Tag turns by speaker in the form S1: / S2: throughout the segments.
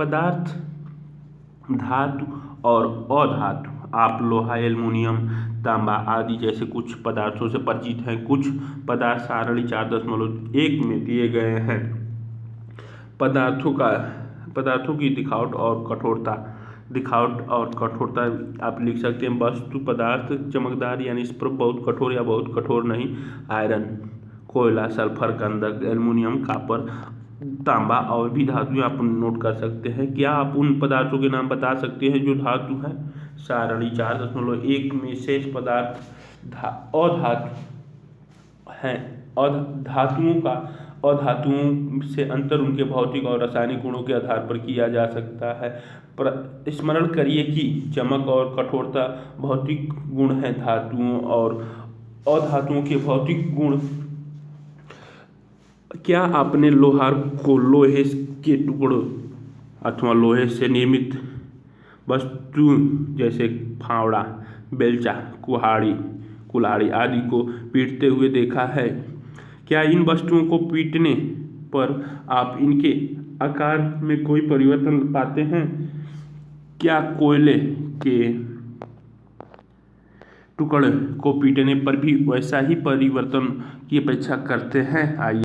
S1: पदार्थ, धातु और अधातु। आप लोहा, एल्युमिनियम, तांबा आदि जैसे कुछ पदार्थों से परिचित हैं। कुछ पदार्थ सारणी 4.1 में दिए गए हैं। पदार्थों की दिखावट और कठोरता आप लिख सकते हैं। वस्तु पदार्थ चमकदार यानी बहुत कठोर या बहुत कठोर नहीं। आयरन, कोयला, सल्फर, गंधक, एल्युमिनियम, कॉपर, तांबा और भी धातु आप नोट कर सकते हैं। क्या आप उन पदार्थों के नाम बता सकते हैं जो धातु है? सारणी 4.1 में शेष पदार्थ अधातु हैं। अधातुओं से अंतर उनके भौतिक और रासायनिक गुणों के आधार पर किया जा सकता है। स्मरण करिए कि चमक और कठोरता भौतिक गुण हैं। धातुओं और अधातुओं के भौतिक गुण। क्या आपने लोहार को लोहे के टुकड़ों अथवा लोहे से निर्मित वस्तु जैसे फावड़ा, बेलचा, कुल्हाड़ी आदि को पीटते हुए देखा है? क्या इन वस्तुओं को पीटने पर आप इनके आकार में कोई परिवर्तन पाते हैं? क्या कोयले के टुकड़े को पीटने पर भी वैसा ही परिवर्तन की अपेक्षा करते हैं? आइए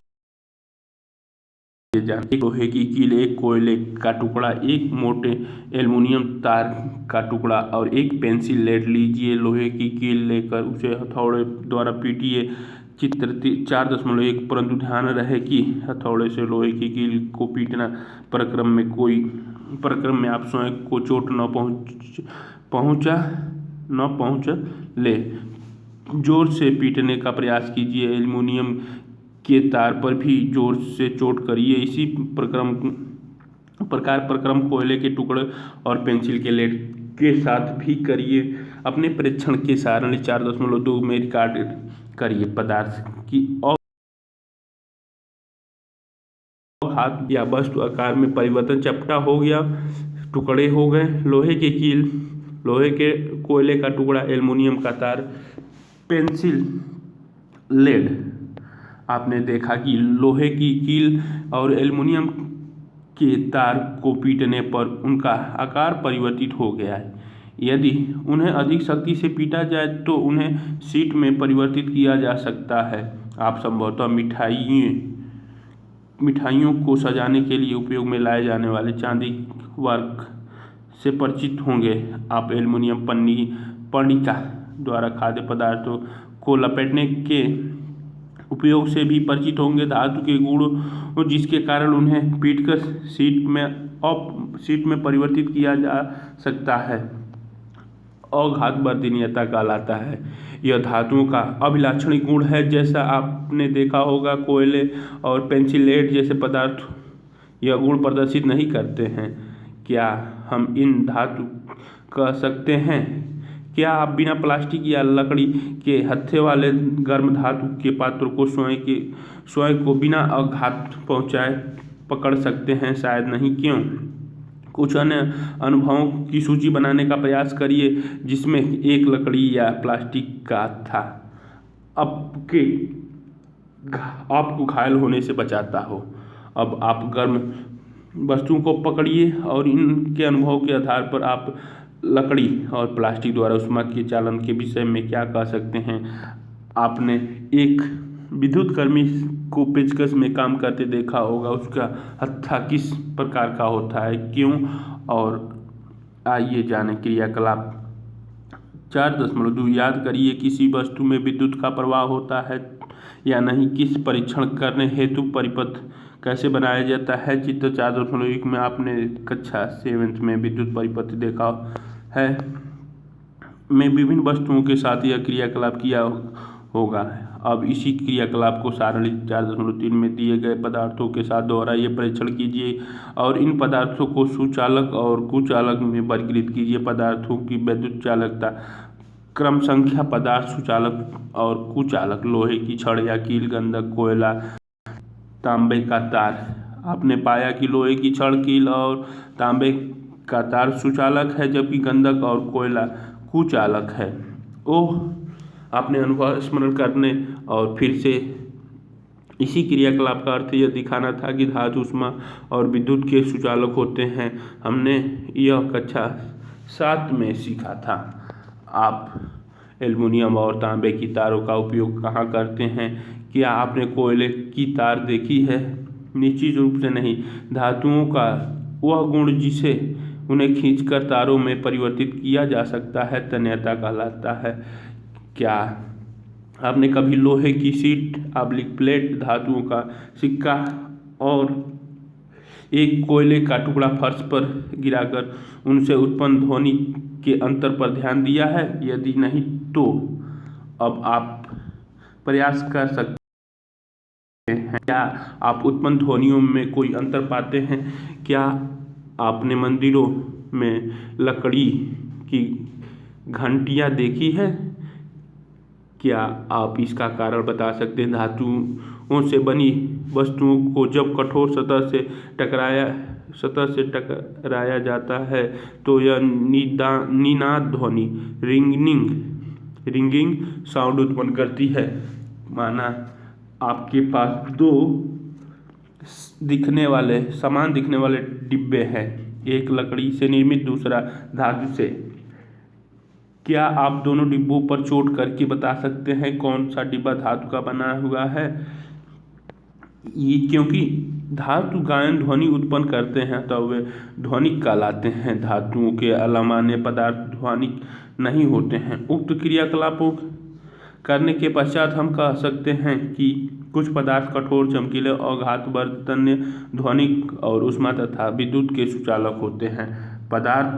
S1: एक लोहे की कील, एक कोयले का टुकड़ा, एक मोटे एल्युमिनियम तार का टुकड़ा और एक पेंसिल लेड लीजिए। लोहे की कील लेकर उसे हथौड़े द्वारा पीटिए। चित्र 4.1। परंतु ध्यान रहे कि हथौड़े से लोहे की कील को पीटना प्रक्रम में आप स्वयं को चोट न पहुंच ले। जोर से पीटने का प्रयास कीजिए। एल्युमिनियम के तार पर भी जोर से चोट करिए। इसी प्रक्रम कोयले के टुकड़े और पेंसिल के लेड के साथ भी करिए। अपने परीक्षण के सारणी 4.2 में रिकॉर्ड करिए। पदार्थ की हाथ या वस्तु आकार में परिवर्तन, चपटा हो गया, टुकड़े हो गए। लोहे की कील, लोहे के कोयले का टुकड़ा, एल्युमिनियम का तार, पेंसिल लेड। आपने देखा कि लोहे की कील और एल्युमिनियम के तार को पीटने पर उनका आकार परिवर्तित हो गया है। यदि उन्हें अधिक शक्ति से पीटा जाए तो उन्हें शीट में परिवर्तित किया जा सकता है। आप संभवतः मिठाइयों को सजाने के लिए उपयोग में लाए जाने वाले चांदी वर्क से परिचित होंगे। आप एल्युमिनियम पन्निका द्वारा खाद्य पदार्थों को लपेटने के उपयोग से भी परिचित होंगे। धातु के गुण जिसके कारण उन्हें पीटकर शीट में परिवर्तित किया जा सकता है, अघात वर्धनीयता कहलाता है। यह धातुओं का अभिलाक्षणिक गुण है। जैसा आपने देखा होगा, कोयले और पेंसिल लेड जैसे पदार्थ यह गुण प्रदर्शित नहीं करते हैं। क्या हम इन धातु कह सकते हैं? क्या आप बिना प्लास्टिक या लकड़ी के हत्थे वाले गर्म धातु के पात्रों को स्वयं को बिना आघात पहुंचाए पकड़ सकते हैं? शायद नहीं। क्यों? कुछ अन्य अनुभवों की सूची बनाने का प्रयास करिए जिसमें एक लकड़ी या प्लास्टिक का था आपको घायल होने से बचाता हो। अब आप गर्म वस्तुओं को पकड़िए और इनके अनुभव के आधार पर आप लकड़ी और प्लास्टिक द्वारा ऊष्मा के चालन के विषय में क्या कह सकते हैं? आपने एक विद्युत कर्मी को पेचकस में काम करते देखा होगा। उसका हत्था किस प्रकार का होता है, क्यों? और आइए जाने क्रियाकलाप 4.2। याद करिए किसी वस्तु में विद्युत का प्रवाह होता है या नहीं। किस परीक्षण करने हेतु परिपथ कैसे बनाया जाता है? चित्र 4.1 में आपने कक्षा 7 में विद्युत परिपथ देखा है में विभिन्न वस्तुओं के साथ यह क्रियाकलाप किया होगा। अब इसी क्रियाकलाप को सारणी 4.3 में दिए गए पदार्थों के साथ दोहराइए। परीक्षण कीजिए और इन पदार्थों को सुचालक और कुचालक में वर्गीकृत कीजिए। पदार्थों की विद्युत चालकता क्रम संख्या, पदार्थ, सुचालक और कुचालक, लोहे की छड़ या कील, गंधक, कोयला, तांबे का तार। आपने पाया कि लोहे की छड़, कील और तांबे का तार सुचालक है जबकि गंधक और कोयला कुचालक है। आपने अनुभव स्मरण करने और फिर से इसी क्रियाकलाप का अर्थ यह दिखाना था कि धातु, ऊष्मा और विद्युत के सुचालक होते हैं। हमने यह कक्षा 7 में सीखा था। आप एल्युमिनियम और तांबे की तारों का उपयोग कहाँ करते हैं? क्या आपने कोयले की तार देखी है? निश्चित रूप से नहीं। धातुओं का वह गुण जिसे उन्हें खींचकर तारों में परिवर्तित किया जा सकता है तन्यता कहलाता है। क्या आपने कभी लोहे की शीट, प्लेट, धातुओं का सिक्का और एक कोयले का टुकड़ा फर्श पर गिराकर उनसे उत्पन्न ध्वनि के अंतर पर ध्यान दिया है? यदि नहीं तो अब आप प्रयास कर सकते हैं। क्या आप उत्पन्न ध्वनियों में कोई अंतर पाते हैं? क्या आपने मंदिरों में लकड़ी की घंटियां देखी है? क्या आप इसका कारण बता सकते हैं? धातुओं से बनी वस्तुओं को जब कठोर सतह से टकराया जाता है तो यह निनाद ध्वनि रिंगिंग साउंड उत्पन्न करती है। माना आपके पास दो समान दिखने वाले डिब्बे हैं, एक लकड़ी से निर्मित, दूसरा धातु से। क्या आप दोनों डिब्बों पर चोट करके बता सकते हैं कौन सा डिब्बा धातु का बना हुआ है? ये क्योंकि धातु गायन ध्वनि उत्पन्न करते हैं तो वे ध्वनिक कहलाते हैं। धातुओं के अलामान्य पदार्थ ध्वनिक नहीं होते हैं। उक्त क्रियाकलापों करने के पश्चात हम कह सकते हैं कि कुछ पदार्थ कठोर, चमकीले और घातवर्धन्य, ध्वनिक और ऊष्मा तथा विद्युत के सुचालक होते हैं। पदार्थ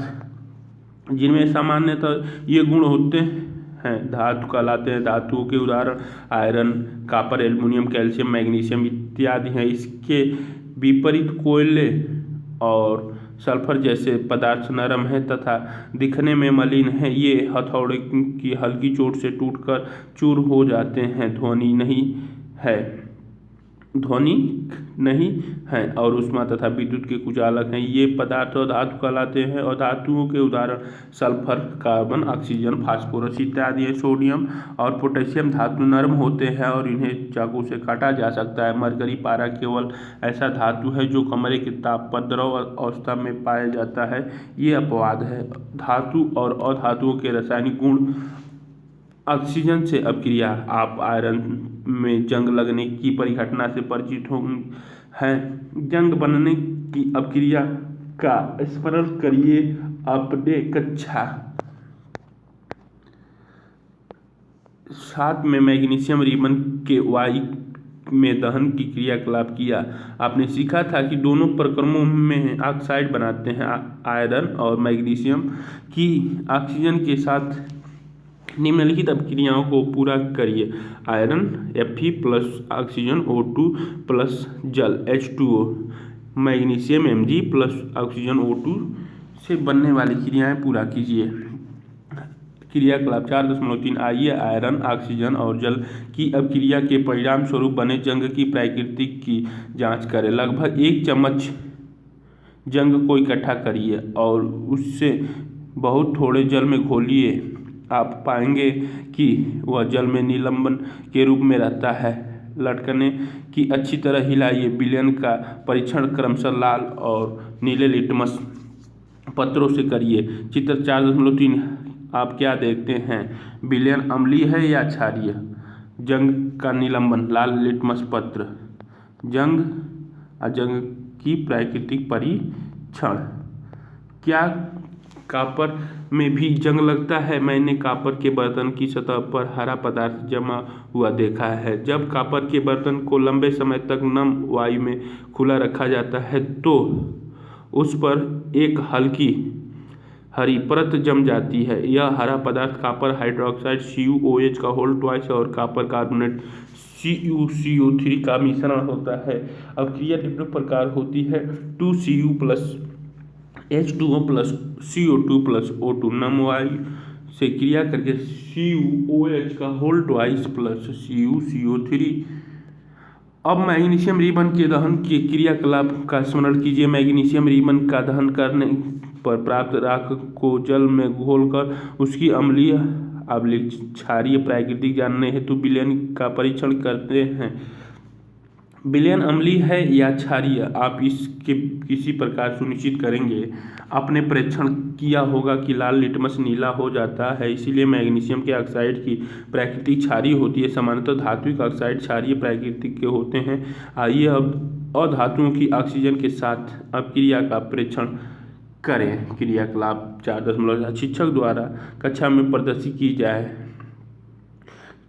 S1: जिनमें सामान्यतः ये गुण होते हैं धातु कहलाते हैं। धातुओं के उदाहरण iron, copper, aluminium, calcium, magnesium इत्यादि हैं। इसके विपरीत कोयले और सल्फर जैसे पदार्थ नरम हैं तथा दिखने में मलिन हैं। ये हथौड़े की हल्की चोट से टूटकर चूर हो जाते हैं। ध्वनि नहीं है और ऊष्मा तथा विद्युत के कुचालक हैं। ये पदार्थ और धातु कहलाते हैं। और धातुओं के उदाहरण सल्फर, कार्बन, ऑक्सीजन, फास्फोरस इत्यादि हैं। सोडियम और पोटेशियम धातु नरम होते हैं और इन्हें चाकू से काटा जा सकता है। मरकरी पारा केवल ऐसा धातु है जो कमरे के ताप पर द्रव अवस्था में पाया जाता है। ये अपवाद है। धातु और अधातुओं के रासायनिक गुण। ऑक्सीजन से अपक्रिया। आप आयरन में जंग लगने की परिघटना से परिचित हैं। जंग बनने की अपक्रिया का स्मरण करिए। अपने कक्षा 7 में मैग्नीशियम रिबन के वायु में दहन की क्रियाकलाप किया। आपने सीखा था कि दोनों प्रक्रमों में ऑक्साइड बनाते हैं। आयरन और मैग्नीशियम की ऑक्सीजन के साथ निम्नलिखित अपक्रियाओं को पूरा करिए। Iron Fe plus oxygen O2 plus जल H2O, magnesium Mg plus oxygen O2 से बनने वाली क्रियाएं पूरा कीजिए। क्रियाकलाप 4.3 आइए आयरन, ऑक्सीजन और जल की अपक्रिया के परिणाम स्वरूप बने जंग की प्रकृति की जांच करें। लगभग 1 चम्मच जंग को इकट्ठा करिए और उससे बहुत थोड़े जल में घोलिए। आप पाएंगे कि वह जल में निलंबन के रूप में रहता है। लटकने की अच्छी तरह हिलाइए। विलयन का परीक्षण क्रमशः लाल और नीले लिटमस पत्रों से करिए। चित्र 4.3 आप क्या देखते हैं? विलयन अम्लीय है या क्षारीय? जंग का निलंबन, लाल लिटमस पत्र। जंग की प्राकृतिक परीक्षण। क्या कॉपर में भी जंग लगता है? मैंने कॉपर के बर्तन की सतह पर हरा पदार्थ जमा हुआ देखा है। जब कॉपर के बर्तन को लंबे समय तक नम वायु में खुला रखा जाता है तो उस पर एक हल्की हरी परत जम जाती है। यह हरा पदार्थ कॉपर हाइड्रोक्साइड CuOH का होल ट्वाइस और कॉपर कार्बोनेट CuCO3 का मिश्रण होता है। अब क्रिया निम्न प्रकार होती है। 2Cu plus H2O plus CO2 plus O2 नम वायु से क्रिया करके CuOH का होल ट्वाइस प्लस CuCO3। अब मैग्नीशियम रिबन के दहन के क्रियाकलाप का स्मरण कीजिए। मैग्नीशियम रिबन का दहन करने पर प्राप्त राख को जल में घोलकर उसकी अम्लीय क्षारीय प्रकृति जानने हेतु विलयन का परीक्षण करते हैं। विलयन अम्लीय है या क्षारीय, आप इसके किसी प्रकार सुनिश्चित करेंगे। आपने परीक्षण किया होगा कि लाल लिटमस नीला हो जाता है, इसीलिए मैग्नीशियम के ऑक्साइड की प्रकृति क्षारीय होती है। सामान्यतः धात्विक ऑक्साइड क्षारीय प्रकृति के होते हैं। आइए अब अधातुओं की ऑक्सीजन के साथ अपक्रिया का परीक्षण करें। क्रियाकलाप 4.0 शिक्षक द्वारा कक्षा में प्रदर्शित की जाए।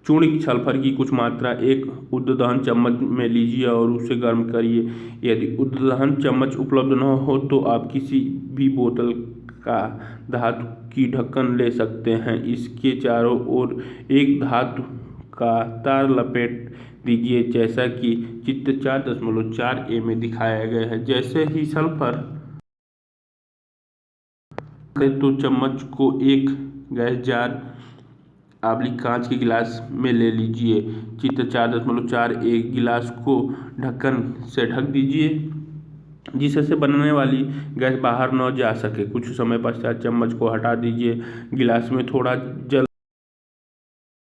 S1: चूर्णित सल्फर की कुछ मात्रा एक उद्दहन चम्मच में लीजिए और उसे गर्म करिए। यदि उद्दहन चम्मच उपलब्ध न हो तो आप किसी भी बोतल का धातु की ढक्कन ले सकते हैं। इसके चारों ओर एक धातु का तार लपेट दीजिए, जैसा कि चित्र 4.4a में दिखाया गया है। जैसे ही सल्फर तो चम्मच को एक गैस जार कांच के गिलास में ले लीजिए। चित्र 4.4 एक गिलास को ढक्कन से ढक दीजिए, जिससे बनने वाली गैस बाहर न जा सके। कुछ समय पश्चात चम्मच को हटा दीजिए, गिलास में थोड़ा जल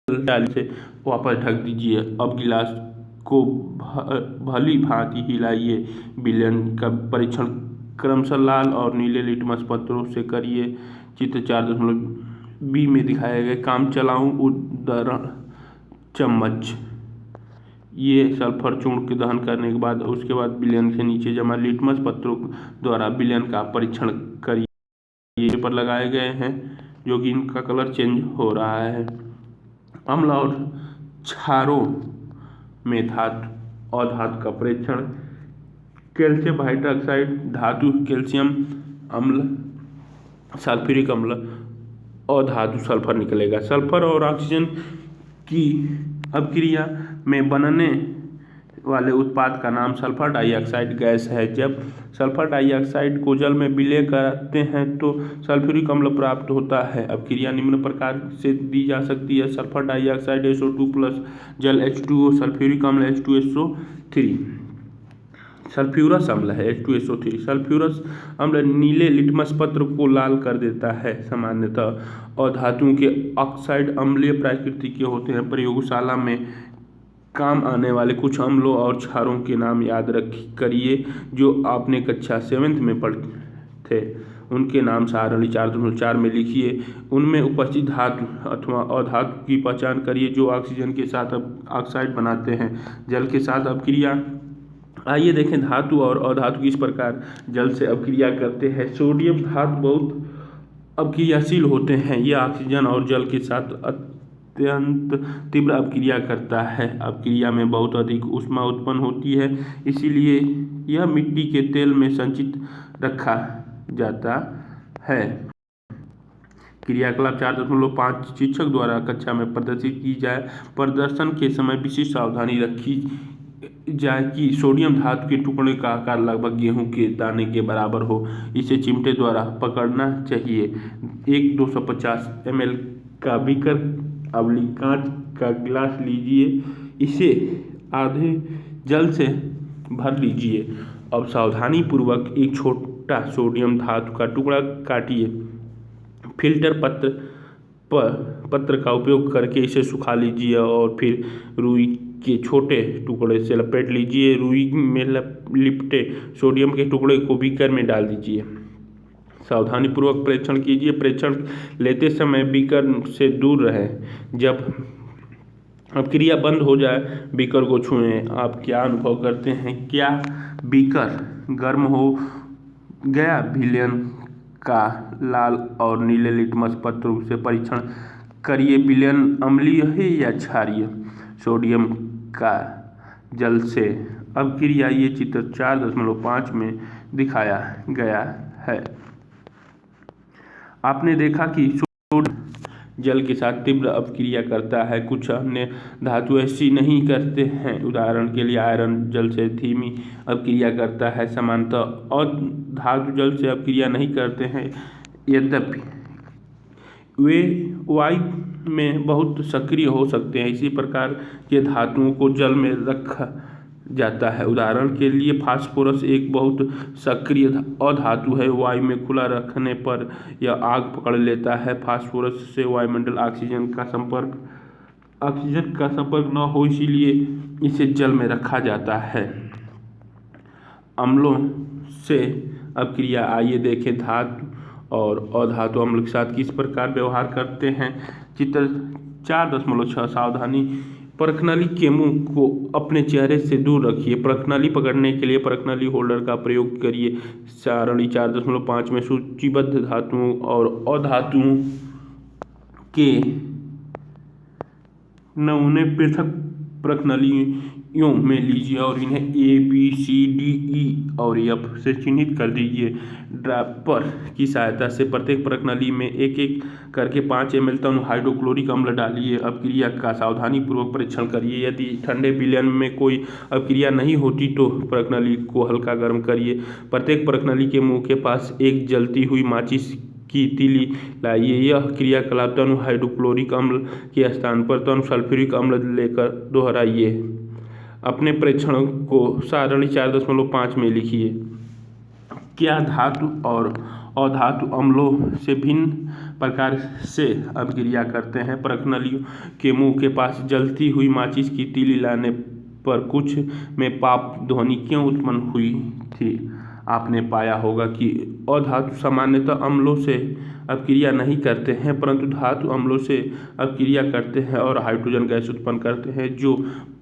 S1: डाल से वापस ढक दीजिए। अब गिलास को भली भांति हिलाइए। विलयन का परीक्षण क्रमशः लाल और नीले लिटमस पत्रों से करिए। चित्र 4.b में दिखाया गया काम चलाऊं उद्धरण चम्मच। ये सल्फर चूर्ण के दहन करने के बाद उसके बाद विलयन के नीचे जमा लिटमस पत्रों द्वारा विलयन का परीक्षण करिए। पेपर लगाए गए हैं जो कि इनका कलर चेंज हो रहा है। अम्ल और क्षारों में धातु अधातु का परीक्षण। कैल्शियम हाइड्रोक्साइड धातु, कैल्शियम अम्ल, सल्फ्यूरिक अम्ल और धातु सल्फर निकलेगा। सल्फर और ऑक्सीजन की अपक्रिया में बनने वाले उत्पाद का नाम सल्फर डाइऑक्साइड गैस है। जब सल्फर डाइऑक्साइड को जल में विलय करते हैं तो सल्फ्यूरिक अम्ल प्राप्त होता है। अपक्रिया निम्न प्रकार से दी जा सकती है। सल्फर डाइऑक्साइड SO2 प्लस जल H2O, सल्फ्यूरिक अम्ल H2SO3, सल्फ्यूरस अम्ल है H2SO3। सल्फ्यूरस अम्ल नीले लिटमस पत्र को लाल कर देता है। सामान्यतः अधातुओं के ऑक्साइड अम्लीय प्रकृति के होते हैं। प्रयोगशाला में काम आने वाले कुछ अम्लों और क्षारों के नाम याद करिए जो आपने कक्षा 7th में पढ़े थे। उनके नाम सारणी 4.4 में लिखिए। उनमें उपस्थित धातु अथवा अधातु की पहचान करिए जो ऑक्सीजन के साथ ऑक्साइड बनाते हैं। जल के साथ अपक्रिया। आइए देखें धातु और अधातु किस प्रकार जल से अपक्रिया करते हैं। सोडियम धातु बहुत अपक्रियाशील होते हैं। यह ऑक्सीजन और जल के साथ अत्यंत तीव्र अपक्रिया करता है। अपक्रिया में बहुत अधिक ऊष्मा उत्पन्न होती है, इसीलिए यह मिट्टी के तेल में संचित रखा जाता है। क्रियाकलाप 4.5 शिक्षक द्वारा कक्षा में प्रदर्शित की जाए। प्रदर्शन के समय विशेष सावधानी रखी जाए कि सोडियम धातु के टुकड़े का आकार लगभग गेहूं के दाने के बराबर हो। इसे चिमटे द्वारा पकड़ना चाहिए। एक 250 ml का बीकर कांच का गिलास लीजिए, इसे आधे जल से भर लीजिए। अब सावधानी पूर्वक एक छोटा सोडियम धातु का टुकड़ा काटिए। फिल्टर पत्र का उपयोग करके इसे सुखा लीजिए और फिर रुई के छोटे टुकड़े से लपेट लीजिए। रुई में लिपटे सोडियम के टुकड़े को बीकर में डाल दीजिए। सावधानी पूर्वक परीक्षण कीजिए। परीक्षण लेते समय बीकर से दूर रहें। जब अपक्रिया बंद हो जाए बीकर को छुएं। आप क्या अनुभव करते हैं? क्या बीकर गर्म हो गया? विलयन का लाल और नीले लिटमस पत्रों से परीक्षण करिए। विलयन अम्लीय है या क्षारीय? सोडियम का जल से अपक्रिया ये चित्र 4.5 में दिखाया गया है। आपने देखा कि सोडियम जल के साथ तीव्र अपक्रिया करता है। कुछ अन्य धातु ऐसी नहीं करते हैं। उदाहरण के लिए आयरन जल से धीमी अपक्रिया करता है। सामान्यतः और धातु जल से अपक्रिया नहीं करते हैं, यद्यपि वे वायु में बहुत सक्रिय हो सकते हैं। इसी प्रकार के धातुओं को जल में रखा जाता है। उदाहरण के लिए फास्फोरस एक बहुत सक्रिय अधातु है। वायु में खुला रखने पर यह आग पकड़ लेता है। फास्फोरस से वायुमंडल ऑक्सीजन का संपर्क न हो, इसीलिए इसे जल में रखा जाता है। अम्लों से अपक्रिया। आइए देखें धातु और अधातु अम्ल के साथ किस प्रकार व्यवहार करते हैं। चित्र 4.6 सावधानी। परखनली के मुंह को अपने चेहरे से दूर रखिए। परखनली पकड़ने के लिए परखनली होल्डर का प्रयोग करिए। सारणी 4.5 में सूचीबद्ध धातुओं और अधातुओं के नमूने पृथक प्रखनलियों में लीजिए और इन्हें A, B, C, D, E और F से चिन्हित कर दीजिए। ड्रॉपर की सहायता से प्रत्येक प्रखनली में एक एक करके 5 ml तन हाइड्रोक्लोरिक अम्ल डालिए। अपक्रिया का सावधानीपूर्वक परीक्षण करिए। यदि ठंडे विलयन में कोई अपक्रिया नहीं होती तो प्रखनली को हल्का गर्म करिए। प्रत्येक प्रखनली के मुंह के पास एक जलती हुई माचिस की तीली लाइए। यह क्रियाकलाप तनु हाइड्रोक्लोरिक अम्ल के स्थान पर तनु सल्फ्यूरिक अम्ल लेकर दोहराइए। अपने परीक्षण को सारणी 4.5 में लिखिए। क्या धातु और अधातु अम्लों से भिन्न प्रकार से अपक्रिया करते हैं। प्रखनलियों के मुंह के पास जलती हुई माचिस की तीली लाने पर कुछ में पाप ध्वनि क्यों उत्पन्न हुई थी। आपने पाया होगा कि अधातु सामान्यतः अम्लों से अपक्रिया नहीं करते हैं परंतु धातु अम्लों से अपक्रिया करते हैं और हाइड्रोजन गैस उत्पन्न करते हैं जो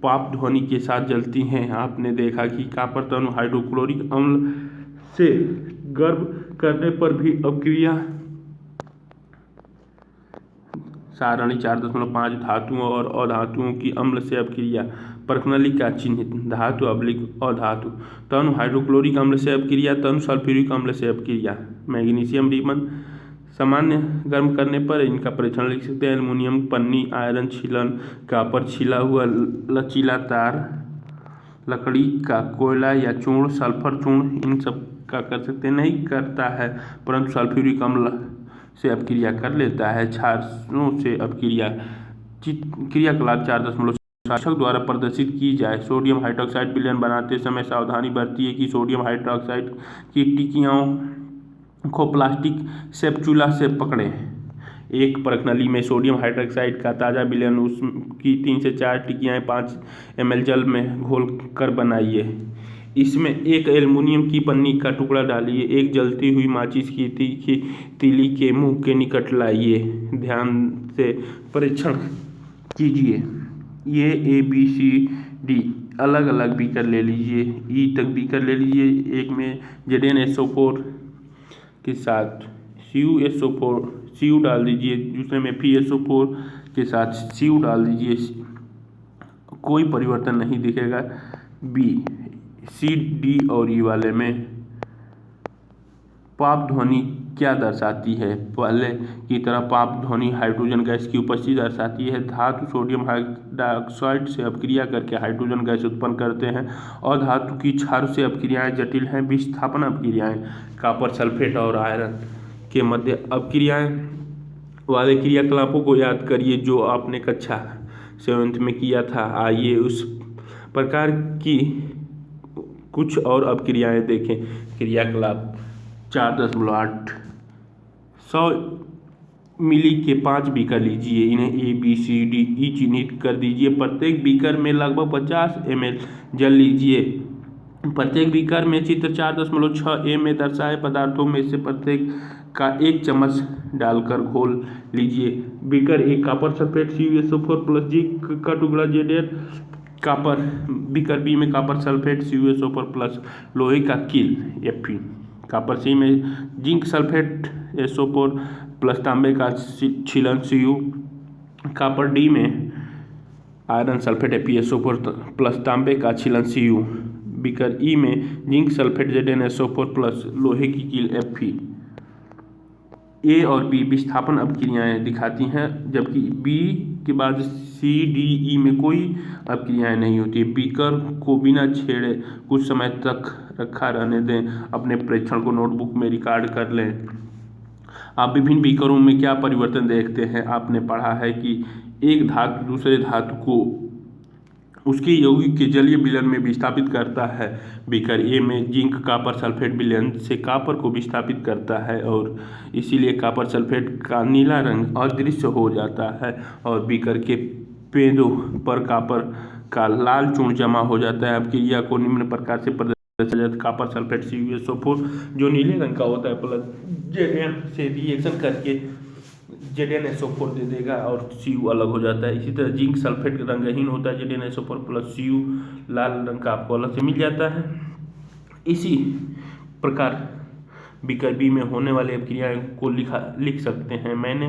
S1: पाप ध्वनि के साथ जलती हैं। आपने देखा कि कॉपर तनु हाइड्रोक्लोरिक अम्ल से गर्म करने पर भी अपक्रिया। सारणी 4.5 धातुओं और अधातुओं की अम्ल से अपक्रिया। प्रखनली का चिन्हित धातु अधातु तनु हाइड्रोक्लोरिक अम्ल से अपक्रिया तनु सल्फ्यूरिक अम्ल से अपक्रिया। मैग्नीशियम रिबन सामान्य गर्म करने पर इनका परीक्षण लिख सकते हैं। एल्युमिनियम पन्नी, आयरन छीलन, कॉपर छिला हुआ लचीला तार, लकड़ी का कोयला या चूर्ण, सल्फर चूर्ण, इन सब का कर सकते नहीं करता है परंतु सल्फ्यूरिक अम्ल से अपक्रिया कर लेता है। क्षारों से अपक्रिया। क्रियाकलाप 4.6 शिक्षक द्वारा प्रदर्शित की जाए। सोडियम हाइड्रोक्साइड विलयन बनाते समय सावधानी बरतिए कि सोडियम हाइड्रोक्साइड की टिकियों को प्लास्टिक स्पैचुला से पकड़ें। एक प्रखनली में सोडियम हाइड्रोक्साइड का ताज़ा विलयन उसकी 3 से 4 टिकियाँ 5 ml जल में घोल कर बनाइए। इसमें एक एल्युमिनियम की पन्नी का टुकड़ा डालिए। एक जलती हुई माचिस की तीखी तीली के मुंह के निकट लाइए। ध्यान से परीक्षण कीजिए। ये A, B, C, D अलग अलग बीकर ले लीजिए। E तक बीकर ले लीजिए। एक में ZnSO4 के साथ Cu डाल दीजिए। दूसरे में PSO4 के साथ Cu डाल दीजिए। कोई परिवर्तन नहीं दिखेगा। B, C, D और E वाले में पाप ध्वनि क्या दर्शाती है। पहले की तरह पाप ध्वनि हाइड्रोजन गैस की उपस्थिति दर्शाती है। धातु सोडियम हाइड्रोक्साइड से अपक्रिया करके हाइड्रोजन गैस उत्पन्न करते हैं और धातु की क्षार से अपक्रियाएं जटिल हैं। विस्थापन अपक्रियाएं कॉपर सल्फेट और आयरन के मध्य अपक्रियाएं वाले क्रियाकलापों को याद करिए जो आपने कक्षा 7th में किया था। आइए उस प्रकार की कुछ और अपक्रियाएं देखें। क्रियाकलाप 4.8 100 मिली के 5 बीकर लीजिए। इन्हें A, B, C, D, E चिन्हित कर दीजिए। प्रत्येक बीकर में लगभग 50 ml जल लीजिए। प्रत्येक बीकर में चित्र 4.6 में दर्शाए पदार्थों में से प्रत्येक का 1 चम्मच डालकर घोल लीजिए। बीकर एक copper sulphate CuSO4 plus zinc का टुकड़ा Zn कॉपर। बीकर बी में कॉपर सल्फेट CuSO4 प्लस लोहे का कील Fe। कॉपर सी में जिंक सल्फेट SO4 प्लस तांबे का छीलन Cu। कॉपर डी में आयरन सल्फेट PSO4 प्लस तांबे का छीलन Cu। बीकर ई में जिंक सल्फेट ZnSO4 प्लस लोहे की कील Fe। A और B विस्थापन अपक्रियाएं दिखाती हैं जबकि B के बाद C, D, E में कोई अपक्रियाएं नहीं होती। बीकर को बिना छेड़े कुछ समय तक रखा रहने दें। अपने परीक्षण को नोटबुक में रिकॉर्ड कर लें। आप विभिन्न बीकरों में क्या परिवर्तन देखते हैं। आपने पढ़ा है कि एक धातु दूसरे धातु को उसके यौगिक के जलीय विलयन में विस्थापित करता है। बीकर ए में जिंक कॉपर सल्फेट विलयन से कॉपर को विस्थापित करता है और इसीलिए कॉपर सल्फेट का नीला रंग अदृश्य हो जाता है और बीकर के पेंदों पर कॉपर का लाल चूर्ण जमा हो जाता है। अपक्रिया को निम्न प्रकार से कॉपर सल्फेट CuSO4 जो नीले रंग का होता है प्लस Zn से रिएक्शन करके ZnSO4 दे देगा और Cu अलग हो जाता है। इसी तरह जिंक सल्फेट रंगहीन होता है, ZnSO4 प्लस Cu लाल रंग का आपको अलग से मिल जाता है। इसी प्रकार बीकर बी में होने वाली अभिक्रियाओं को लिख सकते हैं। मैंने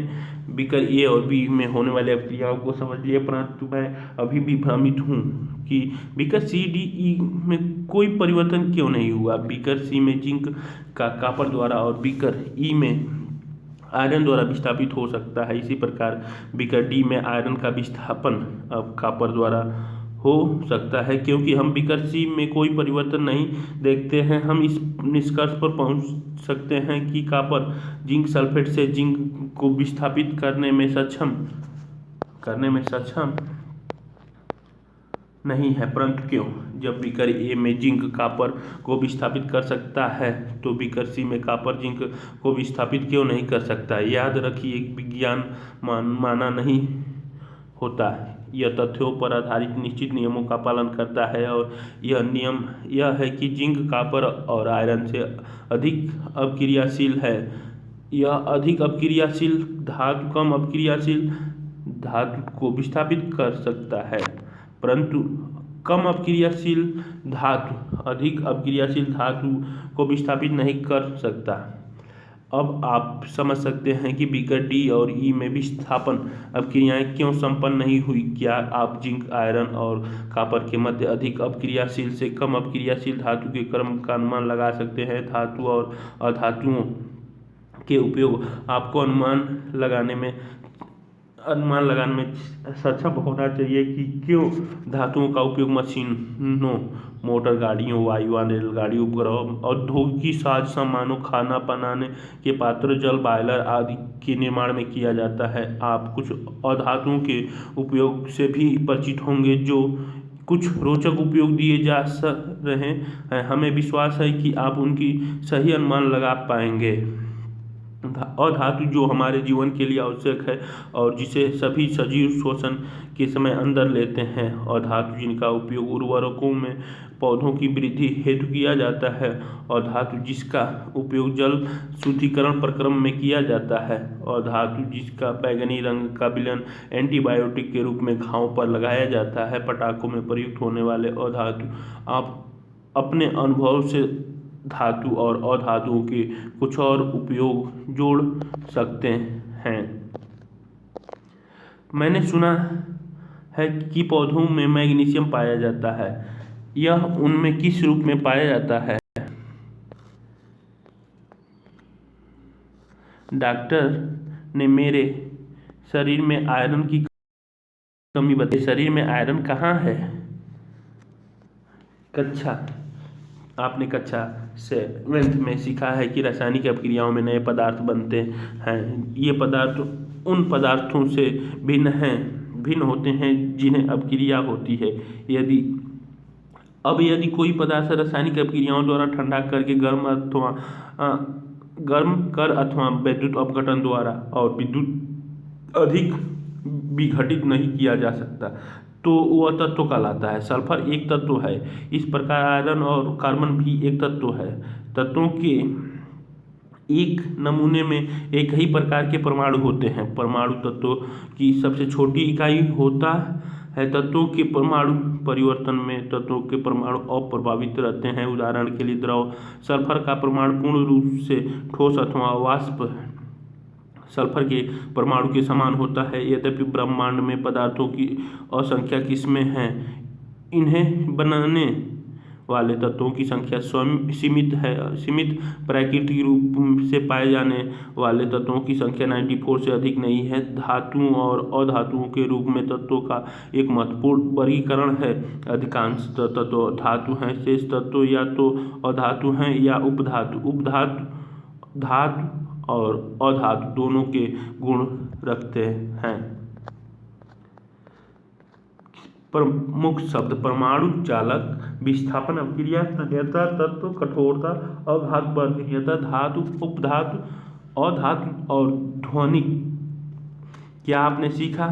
S1: बीकर ए और बी में होने वाली अभिक्रियाओं को समझ लिया, परंतु मैं अभी भी भ्रमित हूँ कि बीकर सी डी ई में कोई परिवर्तन क्यों नहीं हुआ। बीकर सी में जिंक का कॉपर द्वारा और बीकर ई में आयरन द्वारा विस्थापित हो सकता है। इसी प्रकार बीकर डी में आयरन का विस्थापन अब कॉपर द्वारा हो सकता है। क्योंकि हम बीकर सी में कोई परिवर्तन नहीं देखते हैं, हम इस निष्कर्ष पर पहुंच सकते हैं कि कॉपर जिंक सल्फेट से जिंक को विस्थापित करने में सक्षम नहीं है। परंतु क्यों? जब बीकर ए में जिंक कॉपर को विस्थापित कर सकता है तो बीकर सी में कॉपर जिंक को विस्थापित क्यों नहीं कर सकता? याद रखिए, विज्ञान माना नहीं होता, यह तथ्यों पर आधारित निश्चित नियमों का पालन करता है। और यह नियम यह है कि जिंक कॉपर और आयरन से अधिक अपक्रियाशील है। यह अधिक अपक्रियाशील धातु कम अपक्रियाशील धातु को विस्थापित कर सकता है, परंतु कम अपक्रियाशील धातु अधिक अपक्रियाशील धातु को विस्थापित नहीं कर सकता। अब आप समझ सकते हैं कि बीकर डी और ई में विस्थापन अपक्रियाएं क्यों संपन्न नहीं हुई। क्या आप जिंक, आयरन और कॉपर के मध्य अधिक अपक्रियाशील से कम अपक्रियाशील धातु के क्रम का अनुमान लगा सकते हैं? धातु और अधातुओं के उपयोग आपको अनुमान लगाने में सक्षम होना चाहिए कि क्यों धातुओं का उपयोग मशीनों, मोटर गाड़ियों, वायुयान, रेलगाड़ी, उपग्रहों, औद्योगिक साज सामानों, खाना बनाने के पात्र, जल बॉयलर आदि के निर्माण में किया जाता है। आप कुछ अधातुओं के उपयोग से भी परिचित होंगे जो कुछ रोचक उपयोग दिए जा रहे हैं। हमें विश्वास है कि आप उनकी सही अनुमान लगा पाएंगे। अधातु जो हमारे जीवन के लिए आवश्यक है और जिसे सभी सजीव श्वसन के समय अंदर लेते हैं। अधातु जिनका उपयोग उर्वरकों में पौधों की वृद्धि हेतु किया जाता है। अधातु जिसका उपयोग जल शुद्धिकरण प्रक्रम में किया जाता है। अधातु जिसका बैंगनी रंग का विलयन एंटीबायोटिक के रूप में घावों पर लगाया जाता है। पटाखों में प्रयुक्त होने वाले अधातु। आप अपने अनुभव से धातु और अधातुओं के कुछ और उपयोग जोड़ सकते हैं। मैंने सुना है कि पौधों में मैग्नीशियम पाया जाता है। यह उनमें किस रूप में पाया जाता है? डॉक्टर ने मेरे शरीर में आयरन की कमी बताई। शरीर में आयरन कहाँ है? आपने कक्षा 7 में सीखा है कि रासायनिक अपक्रियाओं में नए पदार्थ बनते हैं। ये पदार्थ उन पदार्थों से भिन्न होते हैं जिन्हें अपक्रिया होती है। यदि कोई पदार्थ रासायनिक अपक्रियाओं द्वारा ठंडा करके गर्म कर अथवा विद्युत अपघटन द्वारा और विद्युत अधिक विघटित नहीं किया जा सकता तो वह तत्व कहलाता है। सल्फर एक तत्व है। इस प्रकार आयरन और कार्बन भी एक तत्व है। तत्वों के एक नमूने में एक ही प्रकार के परमाणु होते हैं। परमाणु तत्वों की सबसे छोटी इकाई होता है। तत्वों के परमाणु परिवर्तन में तत्वों के परमाणु अप्रभावित रहते हैं। उदाहरण के लिए द्रव सल्फर का परमाणु पूर्ण रूप से ठोस अथवा वाष्प सल्फर के परमाणु के समान होता है। यद्यपि ब्रह्मांड में पदार्थों की असंख्य किस्में हैं, इन्हें बनाने वाले तत्वों की संख्या सीमित है। सीमित प्राकृतिक रूप से पाए जाने वाले तत्वों की संख्या 94 से अधिक नहीं है। धातुओं और अधातुओं के रूप में तत्वों का एक महत्वपूर्ण वर्गीकरण है। अधिकांश तत्व धातु हैं, शेष तत्व या तो अधातु हैं या उपधातु। धातु और अधातु दोनों के गुण रखते हैं। प्रमुख शब्द: परमाणु, चालक, विस्थापन, अपक्रिया, तन्यता, तत्व, कठोरता, अघात, वर्धनीयता, धातु, उपधातु, अधातु और ध्वनिक। क्या आपने सीखा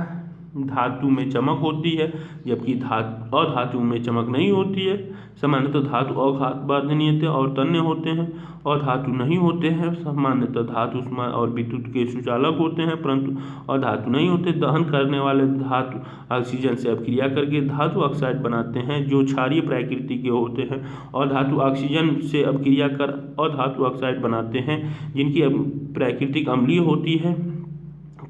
S1: धातु में चमक होती है, जबकि अधातु में चमक नहीं होती है। सामान्यतः धातु अघातवर्धनीय और तन्य होते हैं और धातु नहीं होते हैं। सामान्यतः धातु ऊष्मा और विद्युत के सुचालक होते हैं, परंतु अधातु नहीं होते। दहन करने वाले धातु ऑक्सीजन से अभिक्रिया करके धातु ऑक्साइड बनाते हैं, जो क्षारीय प्रकृति के होते हैं, और धातु ऑक्सीजन से अभिक्रिया कर अधातु ऑक्साइड बनाते हैं, जिनकी प्रकृति अम्लीय होती है।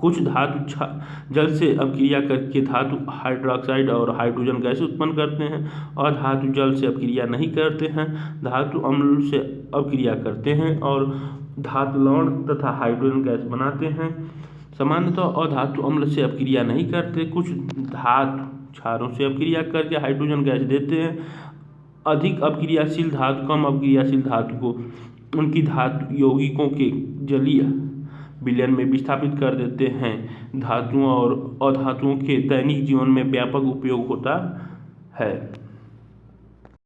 S1: कुछ धातु जल से अभिक्रिया करके धातु हाइड्रोक्साइड और हाइड्रोजन गैस उत्पन्न करते हैं, और धातु जल से अभिक्रिया नहीं करते हैं, धातु अम्ल से अभिक्रिया करते हैं और धातु लवण तथा हाइड्रोजन गैस बनाते हैं। सामान्यतः अधातु अम्ल से अभिक्रिया नहीं करते। कुछ धातु क्षारों से अभिक्रिया करके हाइड्रोजन गैस देते हैं। अधिक अभिक्रियाशील धातु कम अभिक्रियाशील धातु को उनकी धातु यौगिकों के जलीय विलयन में विस्थापित कर देते हैं। धातुओं और अधातुओं के दैनिक जीवन में व्यापक उपयोग होता है।